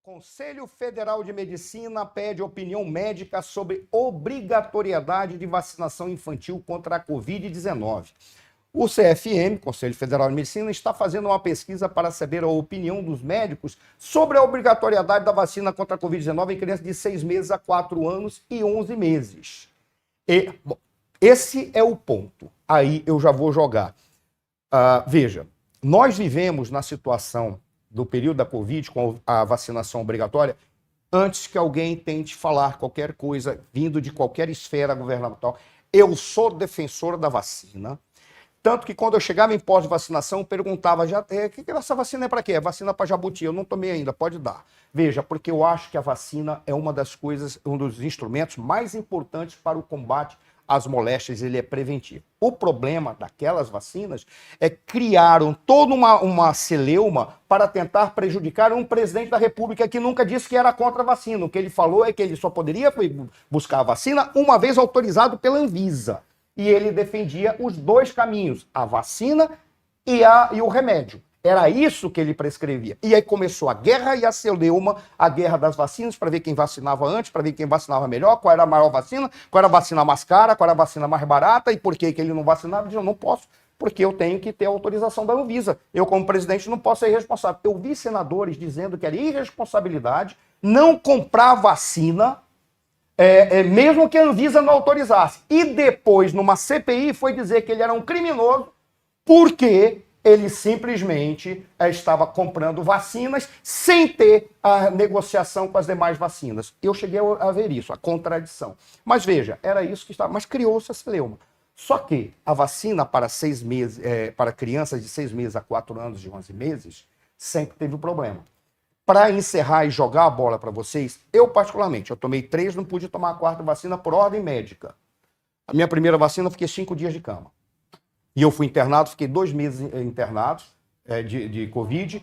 Conselho Federal de Medicina pede opinião médica sobre obrigatoriedade de vacinação infantil contra a Covid-19. O CFM, Conselho Federal de Medicina, está fazendo uma pesquisa para saber a opinião dos médicos sobre a obrigatoriedade da vacina contra a Covid-19 em crianças de 6 meses a 4 anos e 11 meses. Bom, esse é o ponto. Aí eu já vou jogar. Veja, nós vivemos na situação do período da Covid, com a vacinação obrigatória, antes que alguém tente falar qualquer coisa vindo de qualquer esfera governamental. Eu sou defensor da vacina, tanto que quando eu chegava em pós-vacinação, eu perguntava, essa vacina é para quê? É vacina para jabuti, eu não tomei ainda, pode dar. Veja, porque eu acho que a vacina é uma das coisas, um dos instrumentos mais importantes para o combate às moléstias, ele é preventivo. O problema daquelas vacinas é que criaram toda uma celeuma para tentar prejudicar um presidente da República que nunca disse que era contra a vacina. O que ele falou é que ele só poderia buscar a vacina uma vez autorizado pela Anvisa. E ele defendia os dois caminhos, a vacina e o remédio. Era isso que ele prescrevia. E aí começou a guerra e a celeuma, a guerra das vacinas, para ver quem vacinava antes, para ver quem vacinava melhor, qual era a maior vacina, qual era a vacina mais cara, qual era a vacina mais barata, e por que ele não vacinava. Ele disse, eu não posso, porque eu tenho que ter a autorização da Anvisa. Eu, como presidente, não posso ser irresponsável. Eu vi senadores dizendo que era irresponsabilidade não comprar vacina, mesmo que a Anvisa não autorizasse. E depois, numa CPI, foi dizer que ele era um criminoso, porque ele simplesmente estava comprando vacinas sem ter a negociação com as demais vacinas. Eu cheguei a ver isso, a contradição. Mas veja, era isso que estava. Mas criou-se a celeuma. Só que a vacina para 6 meses, para crianças de 6 meses a 4 anos e 11 meses, sempre teve um problema. Para encerrar e jogar a bola para vocês, eu particularmente, eu tomei 3, não pude tomar a 4ª vacina por ordem médica. A minha primeira vacina eu fiquei 5 dias de cama. E eu fui internado, fiquei 2 meses internado de Covid,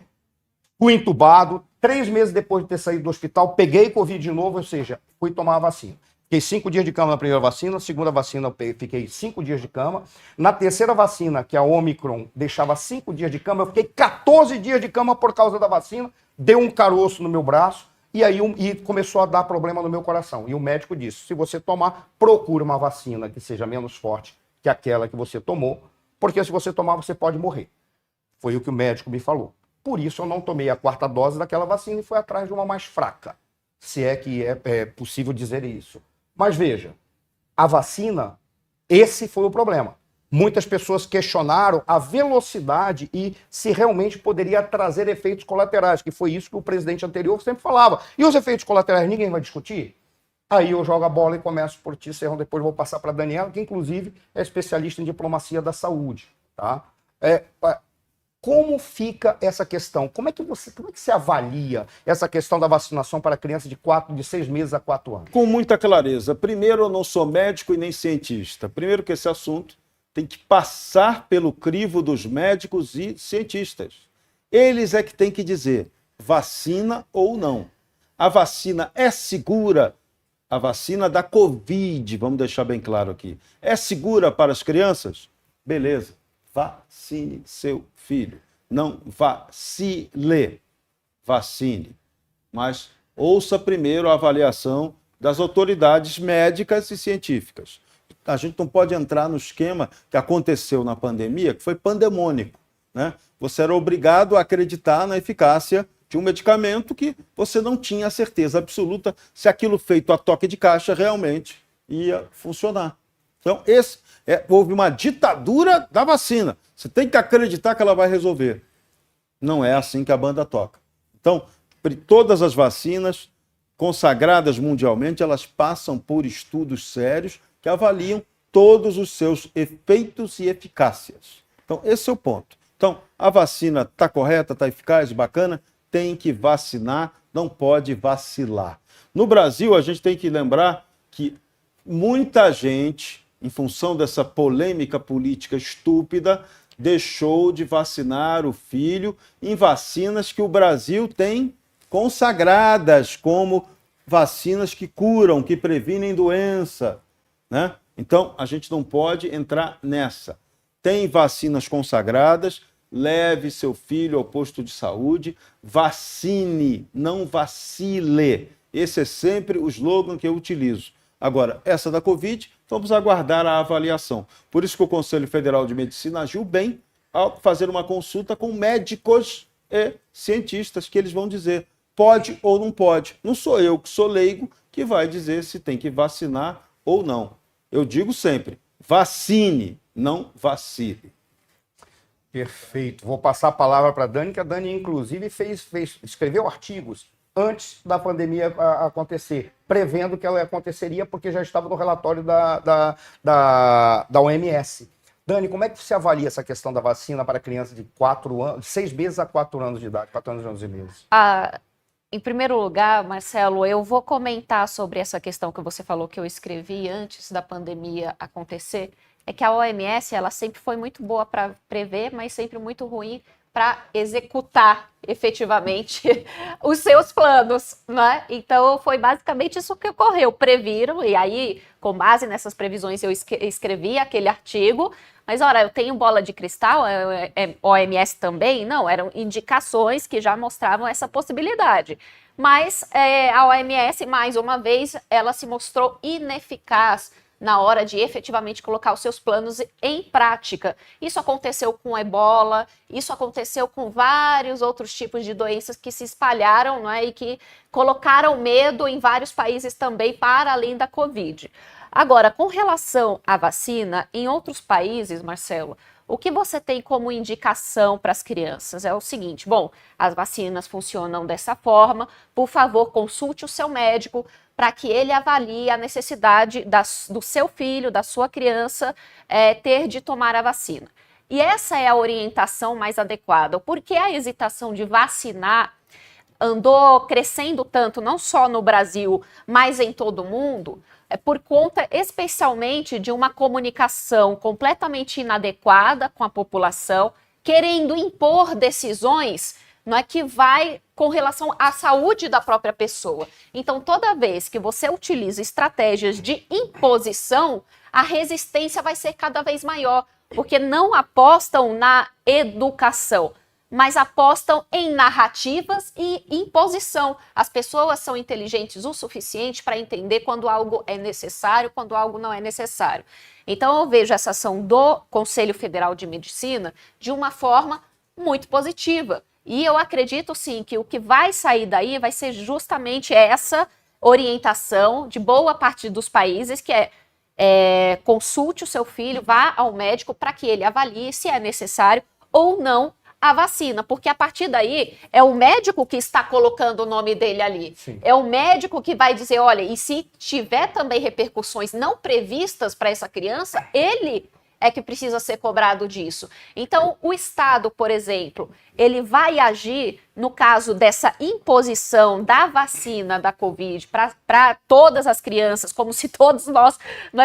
fui entubado, 3 meses depois de ter saído do hospital, peguei Covid de novo, ou seja, fui tomar a vacina. Fiquei 5 dias de cama na primeira vacina, na segunda vacina eu fiquei 5 dias de cama, na terceira vacina, que é a Omicron, deixava 5 dias de cama, eu fiquei 14 dias de cama por causa da vacina, deu um caroço no meu braço, e aí começou a dar problema no meu coração. E o médico disse, se você tomar, procura uma vacina que seja menos forte que aquela que você tomou, porque se você tomar, você pode morrer. Foi o que o médico me falou. Por isso eu não tomei a 4ª dose daquela vacina e fui atrás de uma mais fraca, se é que é possível dizer isso. Mas veja, a vacina, esse foi o problema. Muitas pessoas questionaram a velocidade e se realmente poderia trazer efeitos colaterais, que foi isso que o presidente anterior sempre falava. E os efeitos colaterais ninguém vai discutir? Aí eu jogo a bola e começo por ti, Serrão, depois vou passar para a Daniela, que inclusive é especialista em diplomacia da saúde. Tá? Como fica essa questão? Como é que você avalia essa questão da vacinação para crianças de 6 meses a 4 anos? Com muita clareza. Primeiro, eu não sou médico e nem cientista. Primeiro que esse assunto tem que passar pelo crivo dos médicos e cientistas. Eles é que têm que dizer vacina ou não. A vacina é segura? A vacina da Covid, vamos deixar bem claro aqui, é segura para as crianças? Beleza, vacine seu filho. Não vacile, vacine. Mas ouça primeiro a avaliação das autoridades médicas e científicas. A gente não pode entrar no esquema que aconteceu na pandemia, que foi pandemônico, né? Você era obrigado a acreditar na eficácia de um medicamento que você não tinha certeza absoluta se aquilo feito a toque de caixa realmente ia funcionar. Então, houve uma ditadura da vacina. Você tem que acreditar que ela vai resolver. Não é assim que a banda toca. Então, todas as vacinas consagradas mundialmente, elas passam por estudos sérios que avaliam todos os seus efeitos e eficácias. Então, esse é o ponto. Então, a vacina está correta, está eficaz, bacana? Tem que vacinar, não pode vacilar. No Brasil, a gente tem que lembrar que muita gente, em função dessa polêmica política estúpida, deixou de vacinar o filho em vacinas que o Brasil tem consagradas como vacinas que curam, que previnem doença, né? Então, a gente não pode entrar nessa. Tem vacinas consagradas, leve seu filho ao posto de saúde, vacine, não vacile. Esse é sempre o slogan que eu utilizo. Agora, essa da Covid, vamos aguardar a avaliação. Por isso que o Conselho Federal de Medicina agiu bem ao fazer uma consulta com médicos e cientistas, que eles vão dizer pode ou não pode. Não sou eu, que sou leigo, que vai dizer se tem que vacinar ou não. Eu digo sempre, vacine, não vacile. Perfeito. Vou passar a palavra para a Dani, que a Dani, inclusive, escreveu artigos antes da pandemia acontecer, prevendo que ela aconteceria, porque já estava no relatório da OMS. Dani, como é que você avalia essa questão da vacina para crianças de 6 meses a 4 anos de idade, 4 anos e 11 meses? Em primeiro lugar, Marcelo, eu vou comentar sobre essa questão que você falou que eu escrevi antes da pandemia acontecer. É que a OMS, ela sempre foi muito boa para prever, mas sempre muito ruim para executar efetivamente os seus planos, né? Então, foi basicamente isso que ocorreu. Previram, e aí, com base nessas previsões, eu escrevi aquele artigo. Mas, ora, eu tenho bola de cristal, OMS também? Não, eram indicações que já mostravam essa possibilidade. Mas a OMS, mais uma vez, ela se mostrou ineficaz na hora de efetivamente colocar os seus planos em prática. Isso aconteceu com ebola, isso aconteceu com vários outros tipos de doenças que se espalharam, né, e que colocaram medo em vários países também, para além da Covid. Agora, com relação à vacina, em outros países, Marcelo, o que você tem como indicação para as crianças é o seguinte: bom, as vacinas funcionam dessa forma, por favor, consulte o seu médico para que ele avalie a necessidade do seu filho, da sua criança, ter de tomar a vacina. E essa é a orientação mais adequada. Por que a hesitação de vacinar andou crescendo tanto, não só no Brasil, mas em todo o mundo? É por conta especialmente de uma comunicação completamente inadequada com a população, querendo impor decisões, não é, que vai com relação à saúde da própria pessoa. Então, toda vez que você utiliza estratégias de imposição, a resistência vai ser cada vez maior, porque não apostam na educação, mas apostam em narrativas e imposição. As pessoas são inteligentes o suficiente para entender quando algo é necessário, quando algo não é necessário. Então, eu vejo essa ação do Conselho Federal de Medicina de uma forma muito positiva. E eu acredito, sim, que o que vai sair daí vai ser justamente essa orientação de boa parte dos países, que consulte o seu filho, vá ao médico para que ele avalie se é necessário ou não a vacina, porque a partir daí é o médico que está colocando o nome dele ali. Sim. É o médico que vai dizer, olha, e se tiver também repercussões não previstas para essa criança, ele é que precisa ser cobrado disso. Então, o Estado, por exemplo, ele vai agir no caso dessa imposição da vacina da Covid para todas as crianças, como se todos nós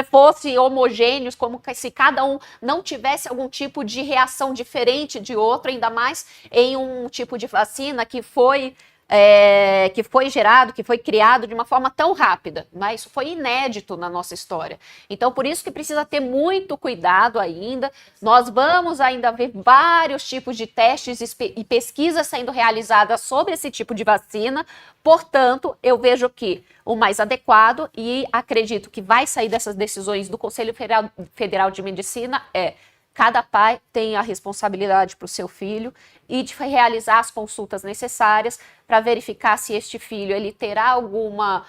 fossem homogêneos, como se cada um não tivesse algum tipo de reação diferente de outro, ainda mais em um tipo de vacina que foi gerado, que foi criado de uma forma tão rápida, né? Isso foi inédito na nossa história. Então, por isso que precisa ter muito cuidado ainda. Nós vamos ainda ver vários tipos de testes e pesquisas sendo realizadas sobre esse tipo de vacina. Portanto, eu vejo que o mais adequado, e acredito que vai sair dessas decisões do Conselho Federal de Medicina, cada pai tem a responsabilidade para o seu filho e de realizar as consultas necessárias para verificar se este filho ele terá alguma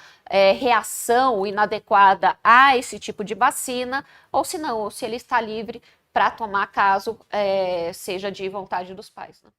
reação inadequada a esse tipo de vacina, ou se não, ou se ele está livre para tomar caso seja de vontade dos pais, né?